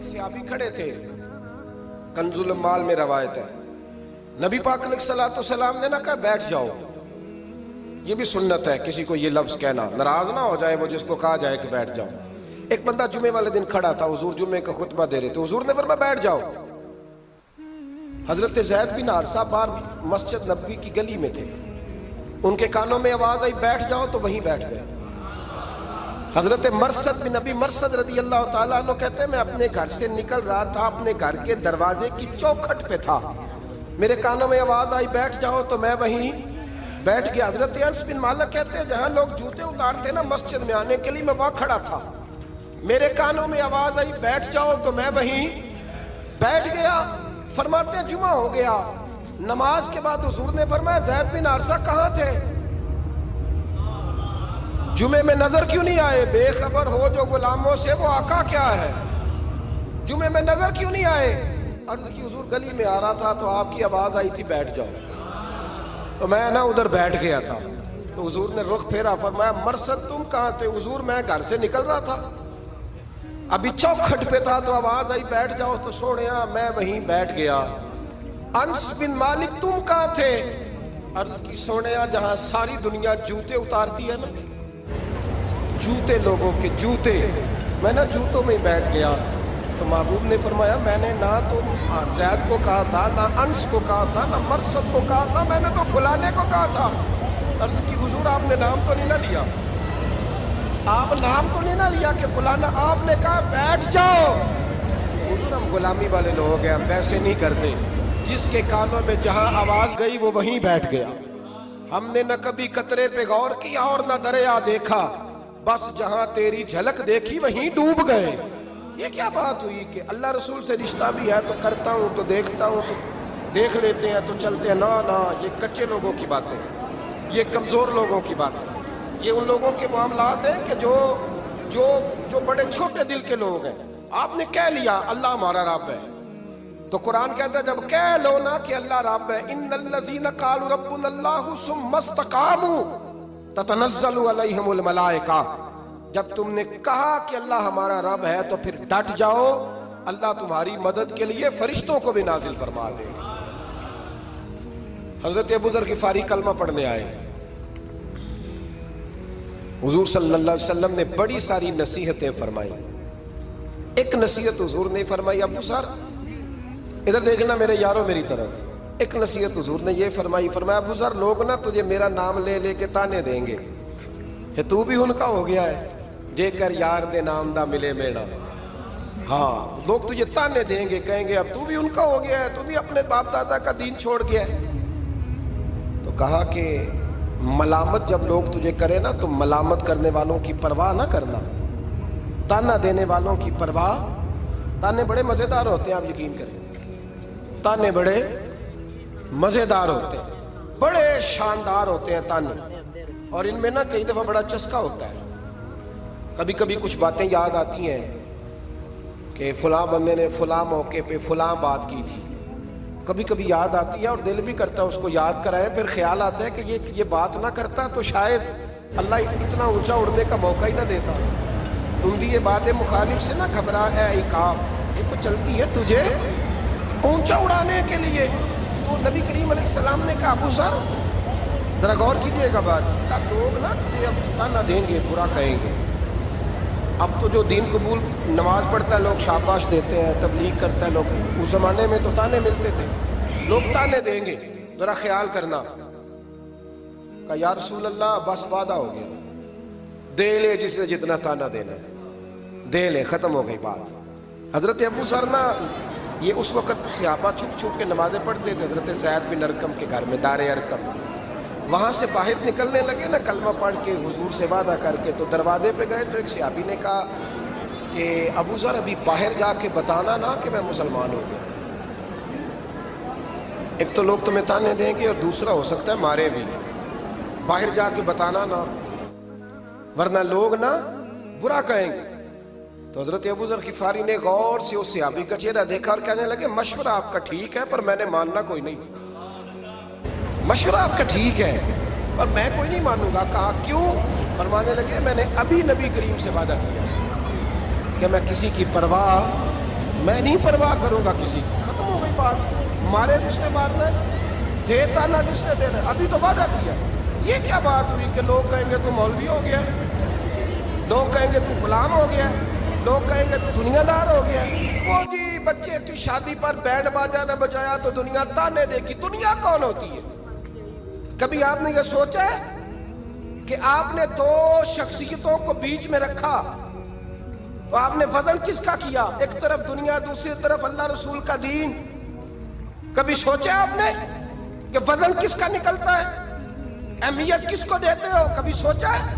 ایک صحابی کھڑے تھے، کنز المال میں روایت ہے، نبی پاک علیہ الصلوۃ والسلام نے نہ کہا بیٹھ جاؤ، یہ بھی سنت ہے کسی کو یہ لفظ کہنا، ناراض نہ ہو جائے وہ جس کو کہا جائے کہ بیٹھ جاؤ۔ ایک بندہ جمعے والے دن کھڑا تھا، حضور جمعے کا خطبہ دے رہے تھے، حضور نے فرمایا بیٹھ جاؤ۔ حضرت زید بن حارثہ باہر مسجد نبوی کی گلی میں تھے، ان کے کانوں میں آواز آئی بیٹھ جاؤ تو وہیں بیٹھ گئے۔ حضرت مرثد بن نبی مرثد رضی اللہ تعالیٰ عنہ کہتے ہیں میں اپنے گھر سے نکل رہا تھا، اپنے گھر کے دروازے کی چوکھٹ پہ تھا، میرے کانوں میں آواز آئی بیٹھ جاؤ تو میں وہیں بیٹھ گیا۔ حضرت انس بن مالک کہتے ہیں جہاں لوگ جوتے اتارتے نا مسجد میں آنے کے لیے میں وہاں کھڑا تھا، میرے کانوں میں آواز آئی بیٹھ جاؤ تو میں وہیں بیٹھ گیا۔ فرماتے ہیں جمعہ ہو گیا، نماز کے بعد حضور نے فرمایا زید بن حارثہ کہاں تھے؟ جمعے میں نظر کیوں نہیں آئے؟ بے خبر ہو جو غلاموں سے وہ آقا کیا ہے، جمعے میں نظر کیوں نہیں آئے؟ عرض کی حضور گلی میں آ رہا تھا تو آپ کی آواز آئی تھی بیٹھ جاؤ، تو میں نا ادھر بیٹھ گیا تھا۔ تو حضور نے رخ پھیرا، فرمایا مرثد تم کہاں تھے؟ حضور میں گھر سے نکل رہا تھا، ابھی چوکھٹ پہ تھا تو آواز آئی بیٹھ جاؤ تو سوڑیا میں وہیں بیٹھ گیا۔ انس بن مالک تم کہاں تھے؟ عرض کی سوڑیا جہاں ساری دنیا جوتے اتارتی ہے نا، جوتے لوگوں کے جوتے، میں نا جوتوں میں ہی بیٹھ گیا۔ تو محبوب نے فرمایا میں نے نہ تو زید کو کہا تھا، نہ انس کو کہا تھا، نہ مرثد کو کہا تھا، میں نے تو فلانے کو کہا تھا۔ عرض کی حضور آپ نے نام تو نہیں نہ لیا، آپ نام تو نہیں نہ لیا کہ فلانا، آپ نے کہا بیٹھ جاؤ۔ حضور ہم غلامی والے لوگ ہیں، ہم ویسے نہیں کرتے، جس کے کانوں میں جہاں آواز گئی وہ وہیں بیٹھ گیا۔ ہم نے نہ کبھی قطرے پہ غور کیا اور نہ دریا دیکھا، بس جہاں تیری جھلک دیکھی وہیں ڈوب گئے۔ یہ کیا بات ہوئی کہ اللہ رسول سے رشتہ بھی ہے تو کرتا ہوں تو دیکھتا ہوں تو دیکھ لیتے ہیں تو چلتے ہیں، نہ یہ کچے لوگوں کی باتیں، یہ کمزور لوگوں کی باتیں، یہ ان لوگوں کے معاملات ہیں کہ جو بڑے چھوٹے دل کے لوگ ہیں۔ آپ نے کہہ لیا اللہ ہمارا رب ہے تو قرآن کہتا ہے جب کہہ لو نا کہ اللہ رب ہے، ان الذین قالوا ربنا اللہ ثم استقاموا تتنزل علیہم الملائکہ، جب تم نے کہا کہ اللہ ہمارا رب ہے تو پھر ڈٹ جاؤ، اللہ تمہاری مدد کے لیے فرشتوں کو بھی نازل فرما دے۔ حضرت ابو ذر غفاری کلمہ پڑھنے آئے، حضور صلی اللہ علیہ وسلم نے بڑی ساری نصیحتیں فرمائی۔ ایک نصیحت حضور نے فرمائی، ابو ذر ادھر دیکھنا میرے یارو میری طرف، ایک نصیحت حضور نے یہ فرمائی، فرمایا ابو ذر لوگ نا تجھے میرا نام لے لے کے تانے دیں گے کہ تو بھی ان کا ہو گیا ہے، جے کر یار دے نام دا ملے میڑا۔ ہاں لوگ تجھے تانے دیں گے، کہیں گے اب تو بھی ان کا ہو گیا ہے، تو بھی اپنے باپ دادا کا دین چھوڑ گیا ہے۔ تو کہا کہ ملامت جب لوگ تجھے کرے نا تو ملامت کرنے والوں کی پرواہ نہ کرنا، تانا دینے والوں کی پرواہ۔ تانے بڑے مزیدار ہوتے ہیں، آپ یقین کریں، تانے بڑے مزیدار ہوتے ہیں، بڑے شاندار ہوتے ہیں تانے، اور ان میں نا کئی دفعہ بڑا چسکا ہوتا ہے۔ کبھی کبھی کچھ باتیں یاد آتی ہیں کہ فلاں بندے نے فلاں موقع پہ فلاں بات کی تھی، کبھی کبھی یاد آتی ہے اور دل بھی کرتا ہے اس کو یاد کرائیں، پھر خیال آتا ہے کہ یہ بات نہ کرتا تو شاید اللہ اتنا اونچا اڑنے کا موقع ہی نہ دیتا۔ تندی یہ بات مخالف سے نہ گھبرا اے عقاب، یہ تو چلتی ہے تجھے اونچا اڑانے کے لیے۔ تو نبی کریم علیہ السلام نے کہا ابو ذر ذرا غور کیجیے گا بات کا، لوگ نا تجھے اب تانا دیں گے، برا کہیں گے۔ اب تو جو دین قبول نماز پڑھتا ہے لوگ شاباش دیتے ہیں، تبلیغ کرتا ہے لوگ، اس زمانے میں تو تانے ملتے تھے، لوگ تانے دیں گے، ذرا خیال کرنا۔ کہا یا رسول اللہ بس وعدہ ہو گیا، دے لے جس نے جتنا تانا دینا ہے دے لے، ختم ہو گئی بات۔ حضرت ابو ذر نا یہ اس وقت صحابہ چھپ چھپ کے نمازیں پڑھتے تھے حضرت زید بن ارقم کے گھر میں، دار ارقم، وہاں سے باہر نکلنے لگے نا کلمہ پڑھ کے حضور سے وعدہ کر کے، تو دروازے پہ گئے تو ایک صحابی نے کہا کہ ابو ذر ابھی باہر جا کے بتانا نا کہ میں مسلمان ہو گیا، ایک تو لوگ تمہیں تانے دیں گے اور دوسرا ہو سکتا ہے مارے بھی، باہر جا کے بتانا نا ورنہ لوگ نا برا کہیں گے۔ تو حضرت ابو ذر غفاری نے غور سے اس صحابی کا چہرہ دیکھا اور کہنے لگے مشورہ آپ کا ٹھیک ہے پر میں نے ماننا کوئی نہیں، مشورہ آپ کا ٹھیک ہے پر میں کوئی نہیں مانوں گا۔ کہا کیوں؟ فرمانے لگے میں نے ابھی نبی کریم سے وعدہ کیا کہ میں کسی کی پرواہ میں نہیں پرواہ کروں گا کسی کی. ختم ہو گئی بات. مارے جس نے مارنا ہے, دے تانا جس نے دینا ہے. ابھی تو وعدہ کیا. یہ کیا بات ہوئی کہ لوگ کہیں گے تو مولوی ہو گیا, لوگ کہیں گے تو غلام ہو گیا, لوگ کہیں گے تو دنیا دار ہو گیا. وہ جی بچے کی شادی پر بینڈ باجا نہ بجایا تو دنیا تانے دے گی. دنیا کون ہوتی ہے؟ کبھی آپ نے یہ سوچا ہے کہ آپ نے دو شخصیتوں کو بیچ میں رکھا تو آپ نے وزن کس کا کیا؟ ایک طرف دنیا, دوسری طرف اللہ رسول کا دین. کبھی سوچا آپ نے کہ وزن کس کا نکلتا ہے, اہمیت کس کو دیتے ہو؟ کبھی سوچا ہے,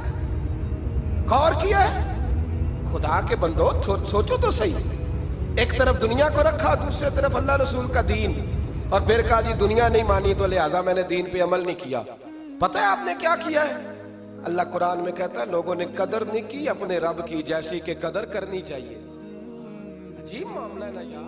غور کیا ہے؟ خدا کے بندو سوچو تو صحیح. ایک طرف دنیا کو رکھا, دوسری طرف اللہ رسول کا دین, اور پھر کہا جی دنیا نہیں مانی تو لہذا میں نے دین پہ عمل نہیں کیا. پتہ ہے آپ نے کیا کیا ہے؟ اللہ قرآن میں کہتا ہے لوگوں نے قدر نہیں کی اپنے رب کی جیسی کہ قدر کرنی چاہیے. عجیب معاملہ ہے نا یار.